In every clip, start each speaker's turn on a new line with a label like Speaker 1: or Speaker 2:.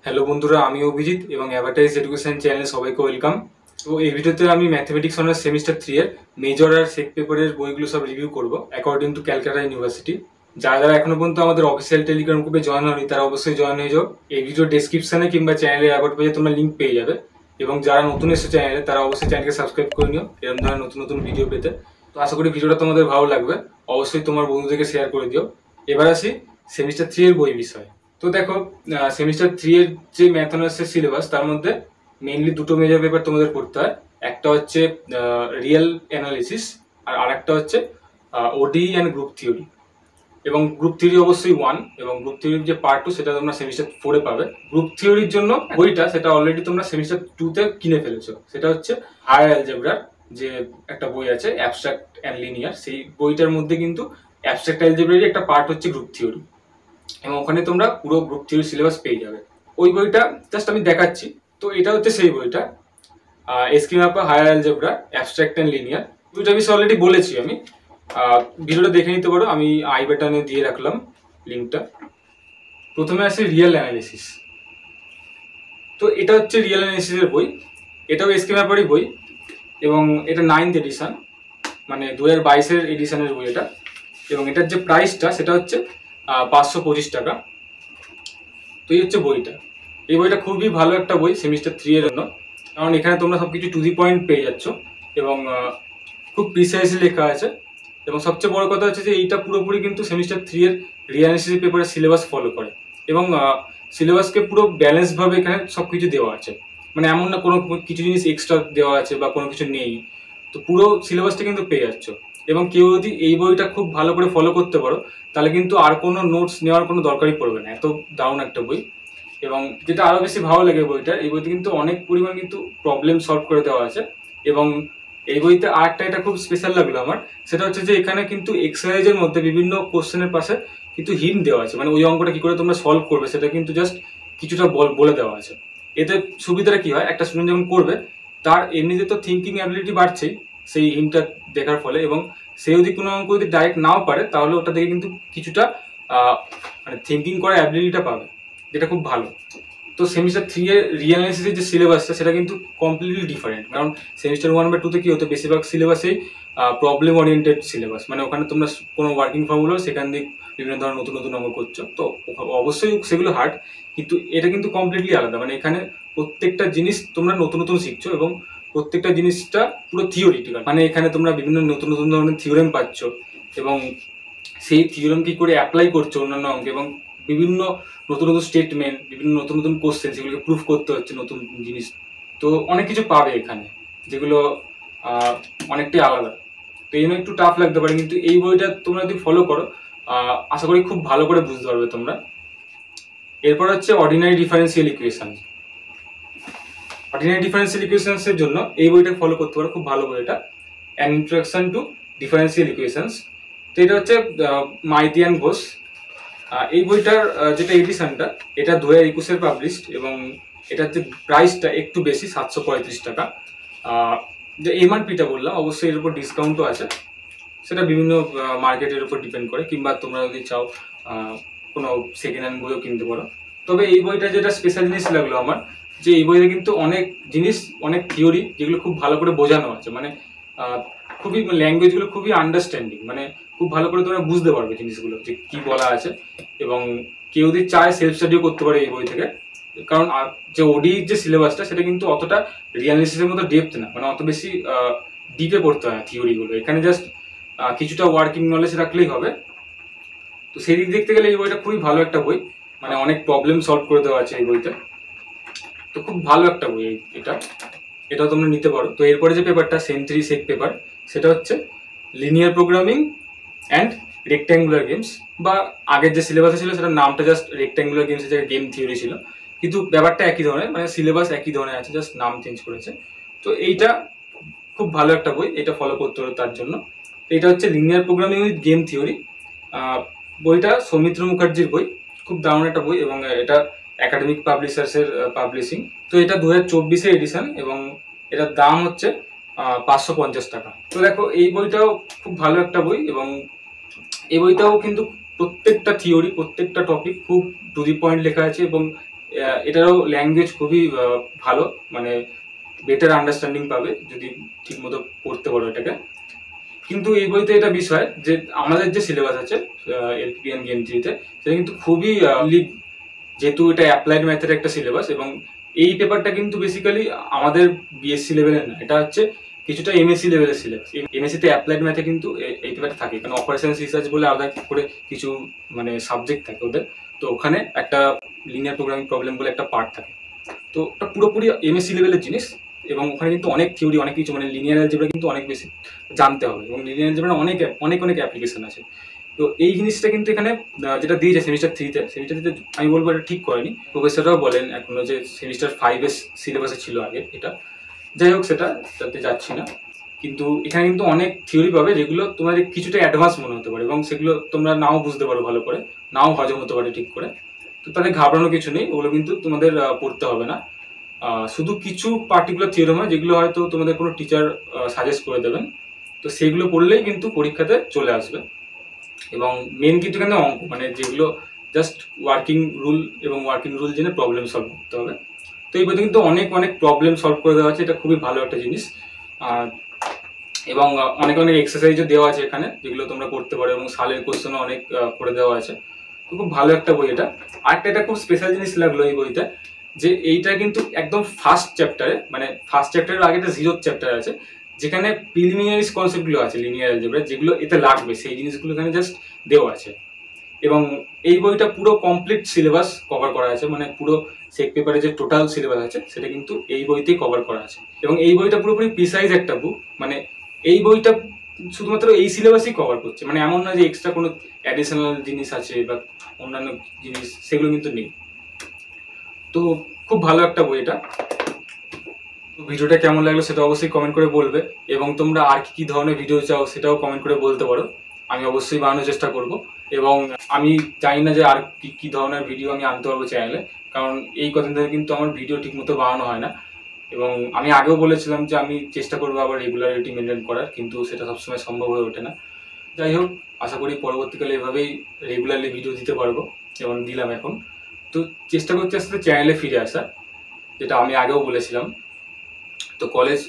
Speaker 1: Hello বন্ধুরা, আমি অভিজিৎ এবং অ্যাভারটাইজ এডুকেশন চ্যানেলে সবাইকে ওয়েলকাম। তো এই ভিডিওতে আমি ম্যাথমেটিক্স অনার্স সেমিস্টার 3 এর মেজর আর সেক পেপারের বইগুলো সব রিভিউ করব অ্যাকর্ডিং টু ক্যালকাটা ইউনিভার্সিটি। যারা যারা এখনো পর্যন্ত আমাদের অফিসিয়াল টেলিগ্রাম গ্রুপে জয়েন হয়নি তারা অবশ্যই জয়েন হয়ে যাও। এই ভিডিও ডেসক্রিপশনে কিংবা চ্যানেলের অ্যাবাউট পেজে তোমরা লিঙ্ক পেয়ে যাবে। এবং যারা নতুন এসেছে চ্যানেলে তারা অবশ্যই চ্যানেলকে সাবস্ক্রাইব করে নিও এরকম ধরনের নতুন নতুন ভিডিও পেতে। তো আশা করি ভিডিওটা তোমাদের ভালো লাগবে, অবশ্যই তোমার বন্ধুদেরকে শেয়ার করে দিও। এবার আসি সেমিস্টার 3 এর বই বিষয়ে। তো দেখো, সেমিস্টার 3 এর যে ম্যাথ অনার্সের সিলেবাস তার মধ্যে মেইনলি দুটো মেজর পেপার তোমাদের পড়তে হয়। একটা হচ্ছে রিয়েল অ্যানালিসিস আর আরেকটা হচ্ছে ওডি অ্যান্ড গ্রুপ থিওরি। এবং গ্রুপ থিওরি অবশ্যই 1 এবং গ্রুপ থিওরির যে পার্ট 2 সেটা তোমরা সেমিস্টার 4 এ পাবে। গ্রুপ থিওরির জন্য বইটা সেটা অলরেডি তোমরা সেমিস্টার 2 তে কিনে ফেলেছো। সেটা হচ্ছে হায়ার অ্যালজেব্রার যে একটা বই আছে অ্যাবস্ট্রাক্ট অ্যান্ড লিনিয়ার, সেই বইটার মধ্যে কিন্তু অ্যাবস্ট্রাক্ট অ্যালজেব্রারই একটা পার্ট হচ্ছে গ্রুপ থিওরি এবং ওখানে তোমরা পুরো গ্রুপ থিওরি সিলেবাস পেয়ে যাবে। ওই বইটা জাস্ট আমি দেখাচ্ছি। তো এটা হচ্ছে সেই বইটা, স্কিমা পর higher algebra abstract and linear. বইটা আমি অলরেডি বলেছি, আমি ভিডিওটা দেখে নিতে পারো, আমি আই বাটনে দিয়ে রাখলাম লিঙ্কটা। প্রথমে আসে রিয়েল অ্যানালিসিস। তো এটা হচ্ছে রিয়েল অ্যানালিসিসের বই, এটাও স্কিমা পরই বই এবং এটা 9th এডিশন, মানে 2022-এর এডিশনের বই এটা। এবং এটার যে প্রাইসটা সেটা হচ্ছে 525 টাকা। তো এই হচ্ছে বইটা। এই বইটা খুবই ভালো একটা বই সেমিস্টার 3 এর জন্য, কারণ এখানে তোমরা সবকিছু টু দি পয়েন্ট পেয়ে যাচ্ছ এবং খুব প্রিসাইজলি লেখা আছে। এবং সবচেয়ে বড় কথা হচ্ছে যে এইটা পুরোপুরি কিন্তু সেমিস্টার 3 এর রিঅ্যানালিসিস পেপারের সিলেবাস ফলো করে এবং সিলেবাসকে পুরো ব্যালেন্সভাবে এখানে সব কিছু দেওয়া আছে। মানে এমন না কোনো কিছু জিনিস এক্সট্রা দেওয়া আছে বা কোনো কিছু নেই, তো পুরো সিলেবাসটা কিন্তু পেয়ে যাচ্ছ। এবং কেউ যদি এই বইটা খুব ভালো করে ফলো করতে পারো তাহলে কিন্তু আর কোনো নোটস নেওয়ার কোনো দরকারই পড়বে না, এত দারুণ একটা বই। এবং যেটা আরও বেশি ভালো লাগে বইটা, এই বইতে কিন্তু অনেক পরিমাণ কিন্তু প্রবলেম সলভ করে দেওয়া আছে। এবং এই বইতে আরেকটা এটা খুব স্পেশাল লাগলো আমার, সেটা হচ্ছে যে এখানে কিন্তু এক্সারসাইজের মধ্যে বিভিন্ন কোশ্চেনের পাশে কিন্তু হিন্ট দেওয়া আছে, মানে ওই অঙ্কটা কি করে তোমরা সলভ করবে সেটা কিন্তু জাস্ট কিছুটা বলে দেওয়া আছে। এতে সুবিধাটা কি হয়, একটা স্টুডেন্ট যখন করবে তার এমনিতে তো থিঙ্কিং অ্যাবিলিটি বাড়ছেই সেই হিন্টটা দেখার ফলে, এবং সে যদি কোনো অঙ্ক যদি ডাইরেক্ট নাও পারে তাহলে ওটা থেকে কিন্তু কিছুটা মানে থিঙ্কিং করার অ্যাবিলিটিটা পাবে, যেটা খুব ভালো। তো সেমিস্টার 3 এর রিঅ্যানালিসিসের যে সিলেবাসটা সেটা কিন্তু কমপ্লিটলি ডিফারেন্ট, কারণ সেমিস্টার 1 বা 2 তে কি হতো, বেশিরভাগ সিলেবাসেই প্রবলেম ওরিয়েন্টেড সিলেবাস, মানে ওখানে তোমরা কোনো ওয়ার্কিং ফর্মুলা সেখান দিয়ে বিভিন্ন ধরনের নতুন নতুন অঙ্ক করছো, তো অবশ্যই সেগুলো হার্ড, কিন্তু এটা কিন্তু কমপ্লিটলি আলাদা। মানে এখানে প্রত্যেকটা জিনিস তোমরা নতুন নতুন শিখছো এবং প্রত্যেকটা জিনিসটা পুরো থিওরিটিক্যাল, মানে এখানে তোমরা বিভিন্ন নতুন নতুন ধরনের থিওরেম পাচ্ছ এবং সেই থিওরেম কি করে অ্যাপ্লাই করছো অন্যান্য অঙ্কে, এবং বিভিন্ন নতুন নতুন স্টেটমেন্ট, বিভিন্ন নতুন নতুন কোশ্চেন, সেগুলোকে প্রুফ করতে হচ্ছে নতুন জিনিস। তো অনেক কিছু পাবে এখানে যেগুলো অনেকটাই আলাদা, তো এই জন্য একটু টাফ লাগতে পারে, কিন্তু এই বইটা তোমরা যদি ফলো করো আশা করি খুব ভালো করে বুঝতে পারবে তোমরা। এরপর হচ্ছে ordinary differential equation. Ordinary differential ইকুয়েশনসের জন্য এই বইটা ফলো করতে পারো, খুব ভালো বই এটা, an introduction to differential equations. তো এটা হচ্ছে মাইতিয়ান ঘোষ। এই বইটার যেটা এডিশনটা এটা 2021-এর পাবলিশড এবং এটার যে প্রাইসটা একটু বেশি, 735 টাকা। যে এমআরপিটা বললাম, অবশ্যই এর উপর ডিসকাউন্টও আছে, সেটা বিভিন্ন মার্কেটের উপর ডিপেন্ড করে, কিংবা তোমরা যদি চাও কোনো সেকেন্ড হ্যান্ড বইও কিনতে পারো। তবে এই বইটা যেটা স্পেশাল জিনিস লাগলো আমার, যে এই বইতে কিন্তু অনেক জিনিস, অনেক থিওরি যেগুলো খুব ভালো করে বোঝানো আছে, মানে খুবই ল্যাঙ্গুয়েজগুলো খুবই আন্ডারস্ট্যান্ডিং, মানে খুব ভালো করে তোমরা বুঝতে পারবে জিনিসগুলো যে কি বলা আছে। এবং কেউ যদি চায় সেলফ স্টাডিও করতে পারে এই বই থেকে, কারণ যে ওডি যে সিলেবাসটা সেটা কিন্তু অতটা রিঅ্যানালিসিসের মতো ডেপথ না, মানে অত বেশি ডিপে পড়তে হয় না থিওরিগুলো, এখানে জাস্ট কিছুটা ওয়ার্কিং নলেজ রাখলেই হবে। তো সেই দিক দেখতে গেলে এই বইটা খুবই ভালো একটা বই, মানে অনেক প্রবলেম সলভ করে দেওয়া আছে এই বইতে, তো খুব ভালো একটা বই এটাও তোমরা নিতে পারো। তো এরপরে যে পেপারটা সেন্ট্রি সেক পেপার, সেটা হচ্ছে linear programming and rectangular games, বা আগের যে সিলেবাসে ছিল সেটার নামটা জাস্ট রেক্ট্যাঙ্গুলার গেমসের জায়গায় গেম থিওরি ছিল, কিন্তু ব্যাপারটা একই ধরনের, মানে সিলেবাস একই ধরনের আছে, জাস্ট নাম চেঞ্জ করেছে। তো এইটা খুব ভালো একটা বই, এটা ফলো করতে হলো তার জন্য। এটা হচ্ছে linear programming with game theory. বইটা সৌমিত্র মুখার্জির বই, খুব দারুণ একটা বই এবং এটা একাডেমিক পাবলিশার্সের পাবলিশিং। তো এটা 2024-এর এডিশন এবং এটার দাম হচ্ছে 550 টাকা। তো দেখো এই বইটাও খুব ভালো একটা বই এবং এই বইটাও কিন্তু প্রত্যেকটা থিওরি, প্রত্যেকটা টপিক খুব টু দি পয়েন্ট লেখা আছে এবং এটারও ল্যাঙ্গুয়েজ খুবই ভালো, মানে বেটার আন্ডারস্ট্যান্ডিং পাবে যদি ঠিক মতো পড়তে পারো এটাকে। কিন্তু এই বইতে এটা বিষয় যে আমাদের যে সিলেবাস আছে এলপিপিএন গেম3-তে, সেটা কিন্তু খুবই যেহেতু এটা অ্যাপ্লাইড ম্যাথের একটা সিলেবাস, এবং এই পেপারটা কিন্তু বেসিক্যালি আমাদের বিএসসি লেভেলের না, এটা হচ্ছে কিছুটা এমএসসি লেভেলের সিলেবাস। এমএসসিতে অ্যাপ্লাইড ম্যাথে কিন্তু এই পেপারটা থাকে, কারণ অপারেশন রিসার্চ বলে আলাদা করে কিছু মানে সাবজেক্ট থাকে ওদের, তো ওখানে একটা লিনিয়ার প্রোগ্রামিং প্রবলেম বলে একটা পার্ট থাকে, তো ওটা পুরোপুরি এমএসসি লেভেলের জিনিস। এবং ওখানে কিন্তু অনেক থিওরি, অনেক কিছু, মানে লিনিয়ার অ্যালজেব্রা কিন্তু অনেক বেশি জানতে হবে, এবং লিনিয়ার অ্যালজেব্রা অনেক অনেক অনেক অ্যাপ্লিকেশন আছে। তো এই জিনিসটা কিন্তু এখানে যেটা দিয়েছে সেমিস্টার 3-তে আমি বলবো এটা ঠিক করেনি। প্রফেসররাও বলেন এখনো যে সেমিস্টার 5-এর সিলেবাসে ছিল আগে এটা, যাই হোক সেটাতে যাচ্ছি না। কিন্তু এখানে কিন্তু অনেক থিওরি পাবে যেগুলো তোমাদের কিছুটা অ্যাডভান্স মনে হতে পারে, এবং সেগুলো তোমরা নাও বুঝতে পারো ভালো করে, নাও হজম হতে পারে ঠিক করে। তো তাদের ঘাবড়ানো কিছু নেই, ওগুলো কিন্তু তোমাদের পড়তে হবে না। শুধু কিছু পার্টিকুলার থিওরেম হয় যেগুলো হয়তো তোমাদের কোনো টিচার সাজেস্ট করে দেবেন, তো সেগুলো পড়লেই কিন্তু পরীক্ষাতে চলে আসবে। এবং মেন কিন্তু এখানে অঙ্ক, মানে যেগুলো জাস্ট ওয়ার্কিং রুল এবং ওয়ার্কিং রুল জেনে প্রবলেম সলভ করতে হবে। তো এই বইতে কিন্তু অনেক অনেক প্রবলেম সলভ করে দেওয়া আছে, এটা খুবই ভালো একটা জিনিস। এবং অনেক অনেক এক্সারসাইজও দেওয়া আছে এখানে যেগুলো তোমরা করতে পারো, এবং সালের কোশ্চেনও অনেক করে দেওয়া আছে। তো খুব ভালো একটা বই এটা। আরেকটা এটা খুব স্পেশাল জিনিস লাগলো এই বইতে, যে এইটা কিন্তু একদম ফার্স্ট চ্যাপ্টারে, মানে ফার্স্ট চ্যাপ্টারের আগে একটা 0th চ্যাপ্টার আছে, যেখানে প্রিলিমিনারিস কনসেপ্টগুলো আছে লিনিয়ার অ্যালজেব্রা, যেগুলো এতে লাগবে সেই জিনিসগুলো এখানে জাস্ট দেওয়া আছে। এবং এই বইটা পুরো কমপ্লিট সিলেবাস কভার করা আছে, মানে পুরো সেক পেপারে যে টোটাল সিলেবাস আছে সেটা কিন্তু এই বইতেই কভার করা আছে। এবং এই বইটা পুরোপুরি প্রিসাইজ একটা বুক, মানে এই বইটা শুধুমাত্র এই সিলেবাসই কভার করছে, মানে এমন না যে এক্সট্রা কোনো অ্যাডিশনাল জিনিস আছে বা অন্যান্য জিনিস, সেগুলো কিন্তু নেই। তো খুব ভালো একটা বই এটা। ভিডিওটা কেমন লাগলো সেটা অবশ্যই কমেন্ট করে বলবে, এবং তোমরা আর কি কি ধরনের ভিডিও চাও সেটাও কমেন্ট করে বলতে পারো, আমি অবশ্যই বানানোর চেষ্টা করব। এবং আমি জানি না যে আর কি কি ধরনের ভিডিও আমি আনতে পারবো চ্যানেলে, কারণ এই কদিন ধরে কিন্তু আমার ভিডিও ঠিকমতো বানানো হয় না। এবং আমি আগেও বলেছিলাম যে আমি চেষ্টা করবো আবার রেগুলারিটি মেনটেন করার, কিন্তু সেটা সবসময় সম্ভব হয়ে ওঠে না। যাই হোক, আশা করি পরবর্তীকালে এভাবেই রেগুলারলি ভিডিও দিতে পারবো, এবং দিলাম এখন। তো চেষ্টা করছি আসলে চ্যানেলে ফিরে আসা, যেটা আমি আগেও বলেছিলাম। তো কলেজ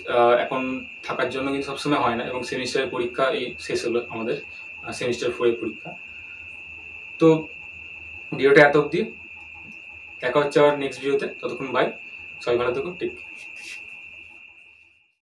Speaker 1: এখন থাকার জন্য কিন্তু সবসময় হয় না, এবং সেমিস্টারের পরীক্ষা এই শেষ হলো আমাদের, সেমিস্টার 4-এর পরীক্ষা। তো ভিডিওটা এত অবধি, দেখা হচ্ছে আবার নেক্সট ভিডিওতে, ততক্ষণ বাই, সবাই ভালো থেকো, টেক কেয়ার।